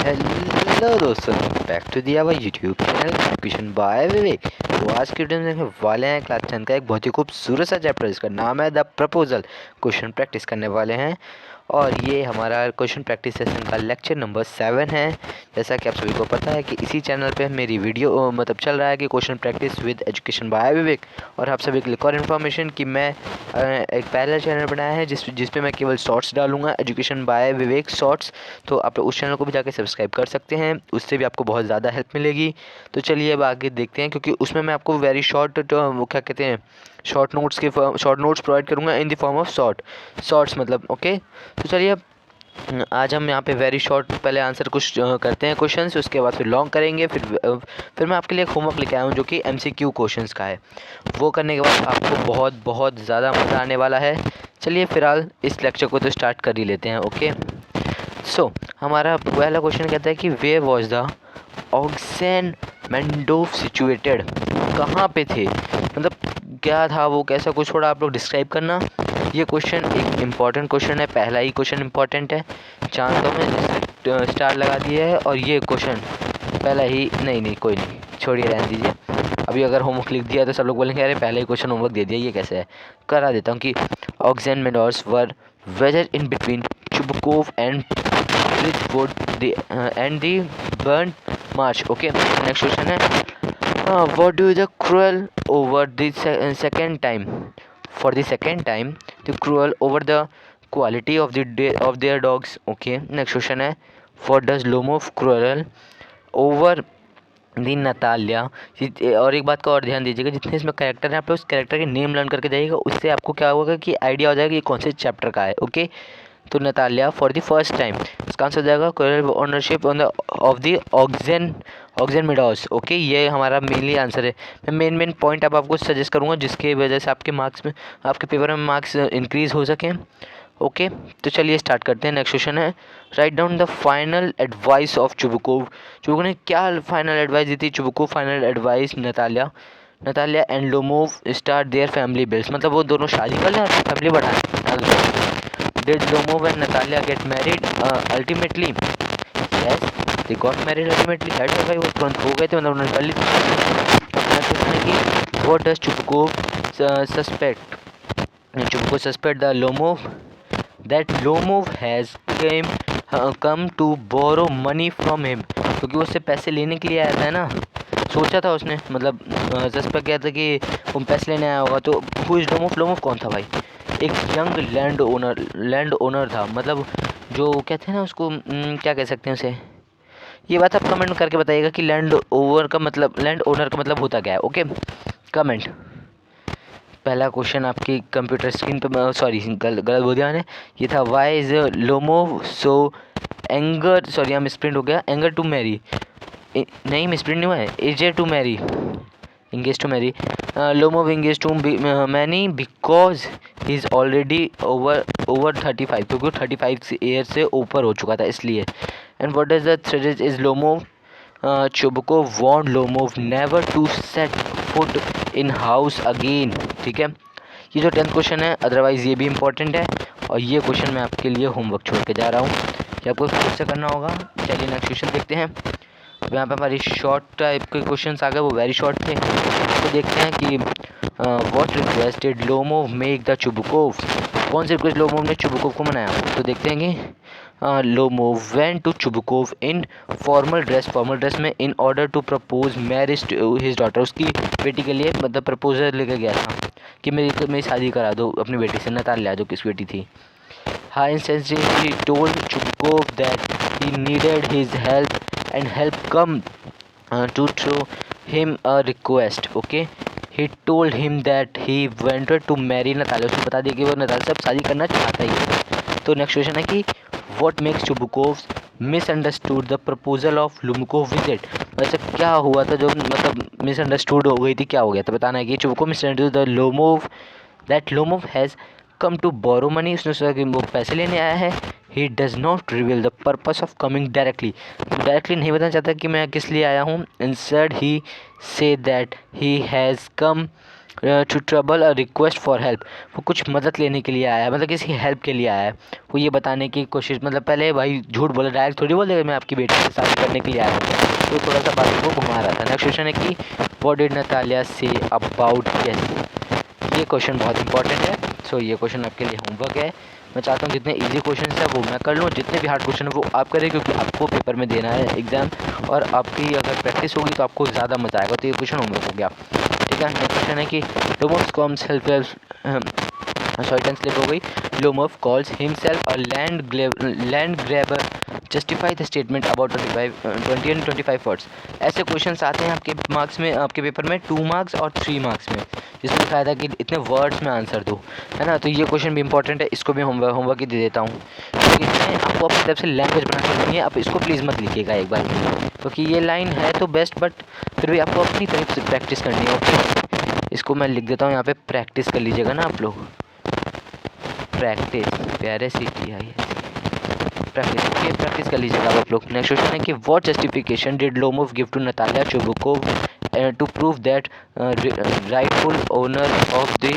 Hello दोस्तों, back to the our YouTube channel education by Vivek. तो आज की वीडियो में देखने वाले हैं क्लास 10 का एक बहुत ही खूबसूरत सा चैप्टर, जिसका नाम है द प्रपोजल। क्वेश्चन प्रैक्टिस करने वाले हैं और ये हमारा क्वेश्चन प्रैक्टिस सेशन का लेक्चर नंबर 7 है। जैसा कि आप सभी को पता है कि इसी चैनल पे मेरी वीडियो चल रहा है कि question practice with education by Vivek. और आप सभी के लिए और इन्फॉर्मेशन कि मैं एक पैरेलल चैनल बनाया है जिस पे मैं केवल शॉर्ट्स डालूंगा, एजुकेशन बाय विवेक शॉर्ट्स। तो आप उस चैनल को भी जाके सब्सक्राइब कर सकते हैं, उससे भी आपको बहुत ज़्यादा हेल्प मिलेगी। तो चलिए अब आगे देखते हैं, क्योंकि उसमें मैं आपको वेरी शॉर्ट वो क्या कहते हैं शॉर्ट नोट्स प्रोवाइड करूँगा in the form of shorts मतलब ओके। तो चलिए अब आज हम यहाँ पे वेरी शॉर्ट पहले आंसर कुछ करते हैं क्वेश्चंस, उसके बाद फिर लॉन्ग करेंगे। फिर मैं आपके लिए एक होमवर्क लेके आया हूँ जो कि MCQ क्वेश्चंस का है। वो करने के बाद आपको बहुत बहुत ज़्यादा मज़ा आने वाला है। चलिए फिलहाल इस लेक्चर को तो स्टार्ट कर ही लेते हैं। ओके सो हमारा पहला क्वेश्चन कहता है कि वेयर वॉज द ऑक्सेन मेंडोव सिचुएटेड। कहाँ पे थे, मतलब क्या था वो, कैसा कुछ थोड़ा आप लोग डिस्क्राइब करना। ये क्वेश्चन एक इम्पॉर्टेंट क्वेश्चन है, पहला ही क्वेश्चन इम्पॉर्टेंट है, जान दो मैं स्टार लगा दिया है। और ये क्वेश्चन पहला ही नहीं कोई नहीं, छोड़िए रहने दीजिए। अभी अगर होमवर्क लिख दिया तो सब लोग बोलेंगे अरे पहले ही क्वेश्चन होमवर्क दे दिया, ये कैसे है। करा देता हूँ कि Oxen Meadows were whether in between Chubukov and Bridgewood and the burnt marsh. Okay, next question है what do the cruel over the second time for the second time the cruel over the quality of of their dogs. Okay, next question है what does Lomov cruel over the Natalia. और एक बात का और ध्यान दीजिएगा, जितने इसमें कैरेक्टर हैं आप लोग उस कैरेक्टर के नेम लर्न करके जाइएगा, उससे आपको क्या होगा कि आइडिया हो जाएगा कि कौन से चैप्टर का है। ओके तो Natalia for the first time, इसका आंसर हो जाएगा quarrel ownership on the of the Oxen Meadows. Okay ये हमारा मेनली आंसर है। मैं मेन पॉइंट अब आपको सजेस्ट करूँगा जिसके वजह से आपके मार्क्स में, आपके पेपर में मार्क्स इंक्रीज़ हो सकें। ओके तो चलिए स्टार्ट करते हैं। नेक्स्ट क्वेश्चन है write down the final advice of Chubukov ने क्या फाइनल एडवाइस दी थी। Chubukov final advice Natalia and Lomov start their family builds, मतलब वो दोनों शादी कर लें और फैमिली बढ़ाएं। Did Lomov and Natalia get married ultimately? Yes, they got married ultimately. That's why वो तुरंत हो गए थे, मतलब उन्होंने कर ली थी। What does Chupakov suspect? Chupakov suspect the Lomov that Lomov has come to borrow money from him, क्योंकि वो उससे पैसे लेने के लिए आया था ना, सोचा था उसने, मतलब सस्पेक्ट किया था कि वो पैसे लेने आया होगा। तो हु इज लोमोव कौन था भाई, एक यंग लैंड ओनर था, मतलब जो कहते हैं ना उसको क्या कह सकते हैं उसे। ये बात आप कमेंट करके बताइएगा कि लैंड ओनर का मतलब होता क्या है। Okay comment. पहला क्वेश्चन आपकी कंप्यूटर स्क्रीन पे, सॉरी गलत बोल दिया मैंने, ये था why is Lomov so anger, sorry यहाँ मिसप्रिंट हो गया, एंगर टू मैरी, नहीं मिसप्रिंट नहीं हुआ है, eager to marry, engaged to marry. Lomov engaged to many because he is already over 35, क्योंकि 35 ईयर से ऊपर हो चुका था इसलिए। And what does the threat is Lomov Chubukov warned Lomov never to set foot in house again। ठीक है, ये जो 10th क्वेश्चन है अदरवाइज़ ये भी इम्पोर्टेंट है, और ये क्वेश्चन मैं आपके लिए होमवर्क छोड़ के जा रहा हूँ कि आपको खुद से करना होगा। चलिए नेक्स्ट क्वेश्चन देखते हैं। अब यहाँ पे हमारी शॉर्ट टाइप के क्वेश्चंस आ गए, वो वेरी शॉर्ट थे। तो देखते हैं कि what request did Lomov make the Chubukov, कौन सी रिक्वेस्ट लोमोव ने चुबकोव को मनाया। तो देखते हैं कि Lomov went to Chubukov in formal dress में in order to propose marriage to his daughter, उसकी बेटी के लिए मतलब प्रपोजल लेकर गया था कि मेरी शादी करा दो अपनी बेटी से, नतालिया जो किस बेटी थी। High insistently told Chubukov that he needed his help and help come to throw him a request. Okay, he told him that he wanted to marry Natalia, उसको बता दिया कि वो नतालिया से शादी करना चाहता ही है। तो नेक्स्ट क्वेश्चन है कि what makes Chubukov misunderstood the proposal of Lumkov visit, वैसे क्या हुआ था जो मतलब मिसअंडरस्टूड हो गई थी, क्या हो गया था बताना है कि Chubukov misunderstood the Lomov that Lomov has come to borrow money, उसने सोचा कि वो पैसे लेने आया है। He does not reveal the purpose of coming directly नहीं बताना चाहता कि मैं किस लिए आया हूँ। Instead he say that he has come to trouble a request for help, वो कुछ मदद लेने के लिए आया है, मतलब किसी हेल्प के लिए आया है। वो ये बताने की कोशिश, मतलब पहले भाई झूठ बोला, डायरेक्ट थोड़ी बोल देगा मैं आपकी बेटी से शादी करने के लिए आया हूँ, तो थोड़ा सा बात को घुमा रहा था। नेक्स्ट क्वेश्चन है कि what did Natalia say about yes. ये क्वेश्चन बहुत इंपॉर्टेंट है। सो ये क्वेश्चन आपके लिए होमवर्क है। मैं चाहता हूँ जितने इजी क्वेश्चन है वो मैं कर लूँ, जितने भी हार्ड क्वेश्चन है वो आप करें, क्योंकि आपको पेपर में देना है एग्ज़ाम, और आपकी अगर प्रैक्टिस होगी तो आपको ज़्यादा मज़ा आएगा। तो ये क्वेश्चन होमवर्क हो गया। ठीक है, नेक्स्ट क्वेश्चन है कि Lomov's comes help sorry tense slip हो गई। Lomov calls himself a land grabber, justify the statement about 20 and 25 words. ऐसे क्वेश्चंस आते हैं आपके मार्क्स में, आपके पेपर में 2 मार्क्स और 3 मार्क्स में, जिसमें लिखा था कि इतने वर्ड्स में आंसर दो, है ना। तो ये क्वेश्चन भी इंपॉर्टेंट है, इसको भी होमवर्क ही दे देता हूँ। क्योंकि इसमें आपको अपनी तरफ से लैंग्वेज बना के लिखनी है। आप इसको प्लीज़ मत लिखिएगा एक बार, क्योंकि ये लाइन है तो बेस्ट, बट फिर भी आपको अपनी तरफ से प्रैक्टिस करनी है। ओके, इसको मैं लिख देता हूँ यहाँ पे, प्रैक्टिस कर लीजिएगा ना आप लोग। प्रैक्टिस प्यारे सी किया है, प्रैक्टिस कर लीजिएगा आप लोग। नेक्स्ट क्वेश्चन है कि what justification did Lomov give to Natalia Chubukov to prove that rightful owner of the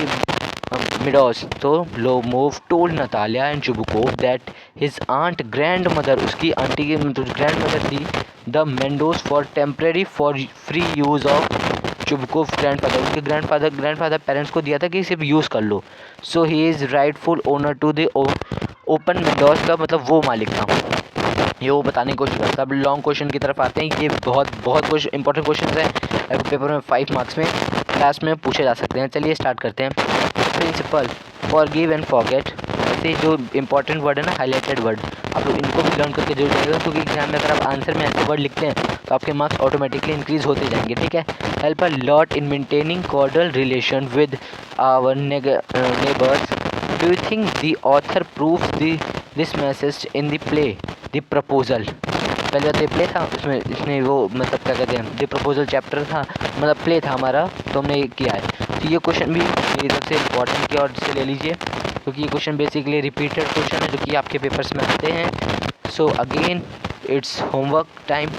meadows. तो Lomov told Natalia and Chubukov that his aunt grandmother, उसकी आंटी की ग्रैंड मदर थी the meadows for temporary for free use of Chubukov grandfather, उसके grandfather parents को दिया था कि सिर्फ यूज़ कर लो। So he is rightful owner to the open meadows का मतलब वो मालिक था। ये वो बताने की कोशिश करता है। अब लॉन्ग क्वेश्चन की तरफ आते हैं। ये बहुत कुछ इंपॉर्टेंट क्वेश्चन है, पेपर में 5 मार्क्स में क्लास में पूछे जा सकते हैं। चलिए स्टार्ट करते हैं। प्रिंसिपल, फॉरगिव एंड फॉरगेट, ऐसे जो इंपॉर्टेंट वर्ड है ना, हाईलाइटेड वर्ड, आप लोग इनको भी लर्न करके जरूर जाएगा, क्योंकि एग्जाम में अगर आप आंसर में ऐसे वर्ड लिखते हैं तो आपके मार्क्स ऑटोमेटिकली इंक्रीज होते जाएंगे। ठीक है। Help a lot in maintaining cordial relation with our neighbours. Do you think the author proves this message in the play the proposal. पहले तो प्ले था, इसमें वो मतलब क्या कहते हैं, द प्रपोजल चैप्टर था, मतलब प्ले था हमारा, तो हमने किया है। तो ये क्वेश्चन भी मेरी तरफ से इंपॉर्टेंट की और से ले लीजिए, क्योंकि ये क्वेश्चन बेसिकली रिपीटेड क्वेश्चन है जो कि आपके पेपर्स में आते हैं। So again it's homework time.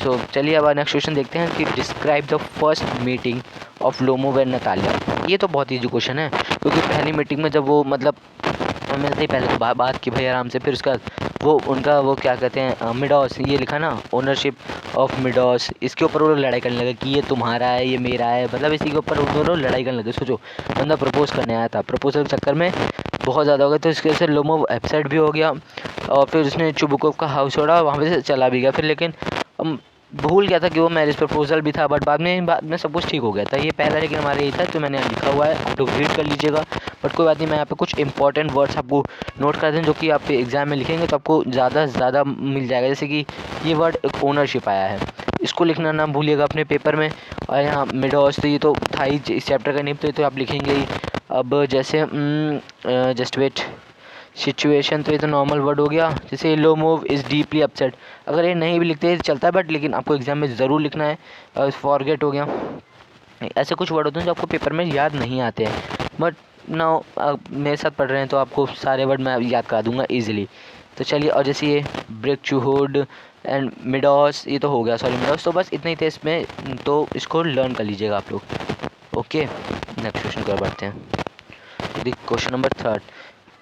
So चलिए अब नेक्स्ट क्वेश्चन देखते हैं कि describe the first meeting of Lomov and Natalia. ये तो बहुत ईजी क्वेश्चन है, क्योंकि पहली मीटिंग में जब वो मतलब मिलते ही पहले तो बात की भाई आराम से, फिर उसका वो उनका वो क्या कहते हैं मिडोस, ये लिखा ना ओनरशिप ऑफ मिडोस, इसके ऊपर वो लोग लड़ाई करने लगे कि ये तुम्हारा है ये मेरा है, मतलब इसी के ऊपर वो दोनों लड़ाई करने लगे। सोचो, बंदा प्रपोज करने आया था, प्रपोजल के चक्कर में बहुत ज़्यादा हो गया, तो इसकी वजह से लोमोव अपसेट भी हो गया, और फिर उसने चुबुकोव का हाउस छोड़ा, वहाँ पे से चला भी गया। फिर लेकिन भूल गया था कि वो मैरिज प्रपोजल भी था, बट बाद में सब कुछ ठीक हो गया था। ये पहला लेकिन हमारे यही था, तो मैंने लिखा हुआ है, आप लोग रीड कर लीजिएगा। बट कोई बात नहीं, मैं यहाँ पे कुछ इंपॉर्टेंट वर्ड्स आपको नोट कर दें, जो कि आप एग्ज़ाम में लिखेंगे तो आपको ज़्यादा से ज़्यादा मिल जाएगा। जैसे कि ये वर्ड एक ओनरशिप आया है, इसको लिखना ना भूलिएगा अपने पेपर में। और यहाँ मिडोस, तो ये तो था ही इस चैप्टर का नेम, तो ये तो आप लिखेंगे ही। अब जैसे जस्ट वेट, सिचुएशन, तो ये तो नॉर्मल वर्ड हो गया। जैसे लोमोव इज़ डीपली अपसेट, अगर ये नहीं भी लिखते चलता है, बट लेकिन आपको एग्जाम में ज़रूर लिखना है। फॉरगेट हो गया। ऐसे कुछ वर्ड होते हैं जो आपको पेपर में याद नहीं आते हैं, बट नाउ मेरे साथ पढ़ रहे हैं तो आपको सारे वर्ड मैं याद करा दूंगा ईजिली। तो चलिए, और जैसे ये ब्रेक चूहोड एंड मिडोस, ये तो हो गया, सॉरी मिडोस, तो बस इतना ही थे इसमें, तो इसको लर्न कर लीजिएगा आप लोग। ओके, नेक्स्ट क्वेश्चन को बढ़ते हैं। Question number 3,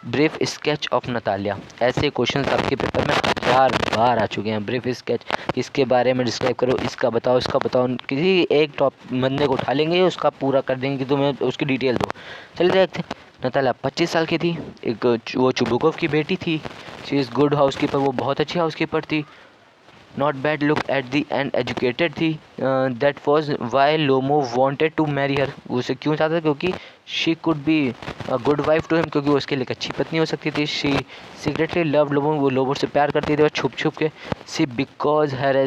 brief sketch of Natalia. ऐसे क्वेश्चन आपके पेपर में 1000 बार आ चुके हैं। ब्रीफ स्केच, किसके बारे में डिस्क्राइब करो, इसका बताओ, इसका बताओ, किसी एक टॉप बंदे को उठा लेंगे, उसका पूरा कर देंगे कि तुम्हें उसकी डिटेल दो। चलिए देखते हैं। नतालिया 25 साल की थी, एक वो चुबुकोव की बेटी थी। She is good housekeeper, वो बहुत अच्छी हाउस कीपर थी। Not bad look at the and educated थी। That was why Lomov wanted to marry her, उसे क्यों चाहता था, क्योंकि she could be a good wife to him, क्योंकि वो उसके लिए एक अच्छी पत्नी हो सकती थी। शी सीक्रेटली लव लोमोव, वो लोमोव से प्यार करती थी और छुप छुप के। She because her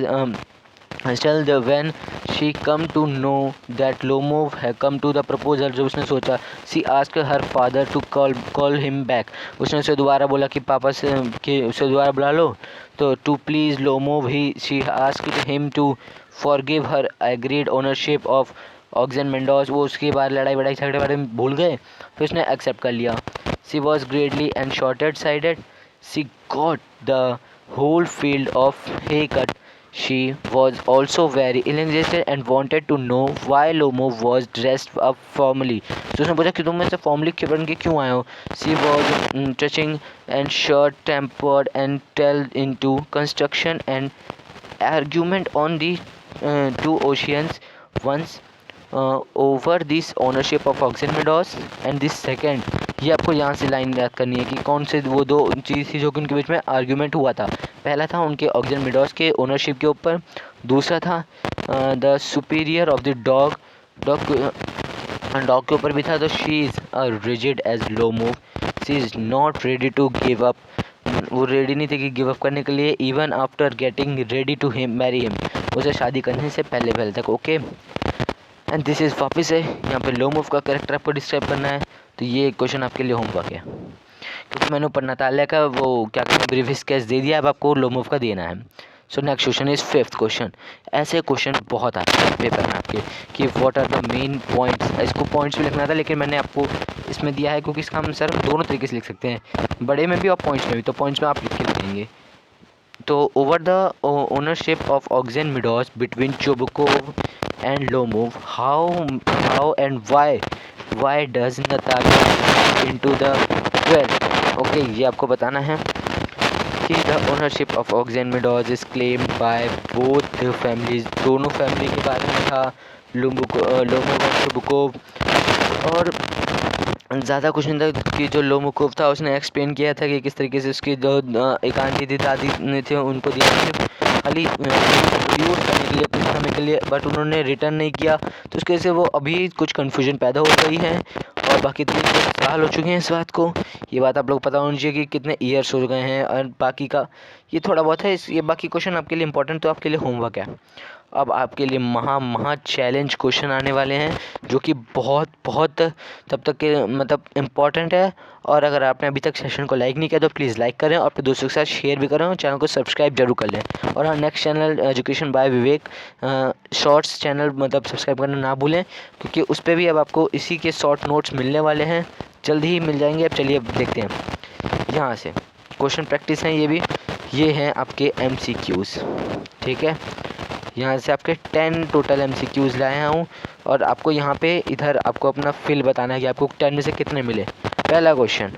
still when she come to know that Lomov had come to the proposal, जब उसने सोचा, she asked her father to call him back, उसने उसे दोबारा बोला कि पापा से कि उसे दोबारा बुला लो। तो to please Lomov she asked him to forgive her agreed ownership of Oxen Meadows, वो उसके बाद लड़ाई वड़ाई झगड़े बारे में भूल गए, फिर उसने एक्सेप्ट कर लिया। She was greatly and shorted sided, she got the whole field of hay cut, She was also very interested and wanted to know why Lomov was dressed up formally. तो उसने पूछा कि तुम ऐसे फॉर्मली पहन के क्यों आए हो. She was touching and short tempered and tell into construction and argument on the two oceans once over this ownership of Oxen Meadows and this second. ये आपको यहाँ से लाइन याद करनी है कि कौन से वो दो चीज़ थी जो कि उनके बीच में आर्ग्यूमेंट हुआ था. पहला था उनके ऑक्सन मीडोज के ओनरशिप के ऊपर. दूसरा था the superior of the dog के ऊपर भी था. तो she is rigid as Lomov. She is not ready to give up. वो रेडी नहीं थे कि गिव अप करने के लिए. Even after getting ready to marry him. उसे शादी करने से पहले तक. ओके, एंड दिस इज़ वापस है यहाँ पे लो मूव का कैरेक्टर आपको डिस्क्राइब करना है. तो ये क्वेश्चन आपके लिए होमवर्क है, क्योंकि मैंने ऊपर नतालिया का वो क्या कहते हैं ब्रीफ स्केच दे दिया. अब आपको लो मूव का देना है. So next question is 5th question. ऐसे क्वेश्चन बहुत आते हैं पेपर में आपके कि what are the main points. इसको पॉइंट्स भी लिखना था, लेकिन मैंने आपको इसमें दिया है क्योंकि इसका हम सर दोनों तरीके से लिख सकते हैं, बड़े में भी और पॉइंट्स में भी. तो पॉइंट्स में आप लिख के लिखेंगे. तो over the ownership of Oxen Meadows between Chubukov and Lomov, how and why does Natalia into the 12th. Okay, ये आपको बताना है कि the ownership of Oxen Meadows is claimed by both families. दोनों फैमिली के बारे में था, लोमोव और चुबुकोव. और ज़्यादा कुछ नहीं था कि जो लोमोकोव था उसने एक्सप्लेन किया था कि किस तरीके से उसकी जो एक आंटी थी दादी ने थे उनको दिया खाली यूज़ करने के लिए कुछ समय के लिए, बट उन्होंने रिटर्न नहीं किया. तो उसकी वजह से वो अभी कुछ कन्फ्यूजन पैदा हो गई है. और बाकी 3 साल हो चुके हैं इस बात को. ये बात आप लोग पता होनी चाहिए कि कितने ईयर्स हो गए हैं. और बाकी का ये थोड़ा बहुत है. ये बाकी क्वेश्चन आपके लिए इंपॉर्टेंट, तो आपके लिए होमवर्क है. अब आपके लिए महा चैलेंज क्वेश्चन आने वाले हैं जो कि बहुत तब तक के मतलब इम्पॉर्टेंट है. और अगर आपने अभी तक सेशन को लाइक नहीं किया तो प्लीज़ लाइक करें और अपने दोस्तों के साथ शेयर भी करें और चैनल को सब्सक्राइब जरूर कर लें. और हाँ, next channel education by Vivek shorts channel मतलब सब्सक्राइब करना ना भूलें, क्योंकि उस पर भी अब आपको इसी के शॉर्ट नोट्स मिलने वाले हैं, जल्दी ही मिल जाएंगे. अब चलिए अब देखते हैं. यहाँ से क्वेश्चन प्रैक्टिस हैं ये हैं आपके MCQs. ठीक है, यहाँ से आपके 10 टोटल MCQs लाए हूँ और आपको यहाँ पे इधर आपको अपना फिल बताना है कि आपको 10 में से कितने मिले. पहला question,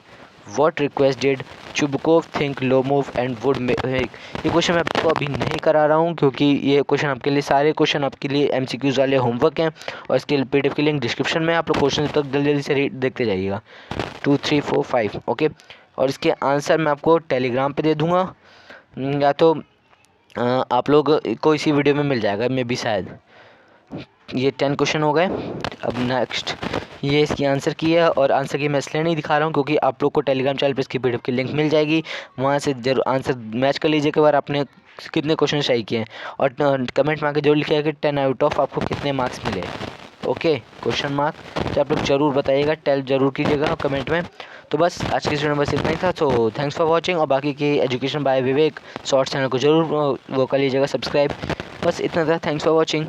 what request did Chubukov think Lomov and would make. ये क्वेश्चन मैं आपको अभी नहीं करा रहा हूँ क्योंकि ये क्वेश्चन आपके लिए सारे क्वेश्चन आपके लिए MCQs वाले होमवर्क हैं. और इसके PDF की लिंक डिस्क्रिप्शन में. आप लोग क्वेश्चन तक जल्दी से देखते जाइएगा. 2 3 4 5 ओके. और इसके आंसर मैं आपको टेलीग्राम पे दे दूँगा, या तो आप लोग को इसी वीडियो में मिल जाएगा मे बी शायद. ये 10 क्वेश्चन हो गए. अब नेक्स्ट ये इसकी आंसर की है, और आंसर की मैं इसलिए नहीं दिखा रहा हूँ क्योंकि आप लोग को टेलीग्राम चैनल पे इसकी PDF की लिंक मिल जाएगी. वहाँ से जरूर आंसर मैच कर लीजिए कि बार आपने कितने क्वेश्चन सही किए हैं. और कमेंट में आके जरूर लिखिएगा कि 10 आउट ऑफ आपको कितने मार्क्स मिले. Okay, question mark. तो आप लोग ज़रूर बताइएगा, टेल ज़रूर कीजिएगा कमेंट में. तो बस आज की वीडियो में बस इतना ही था. तो थैंक्स फॉर वॉचिंग. और बाकी की education by Vivek shorts channel को ज़रूर वो कर लीजिएगा सब्सक्राइब. बस इतना था. Thanks for watching.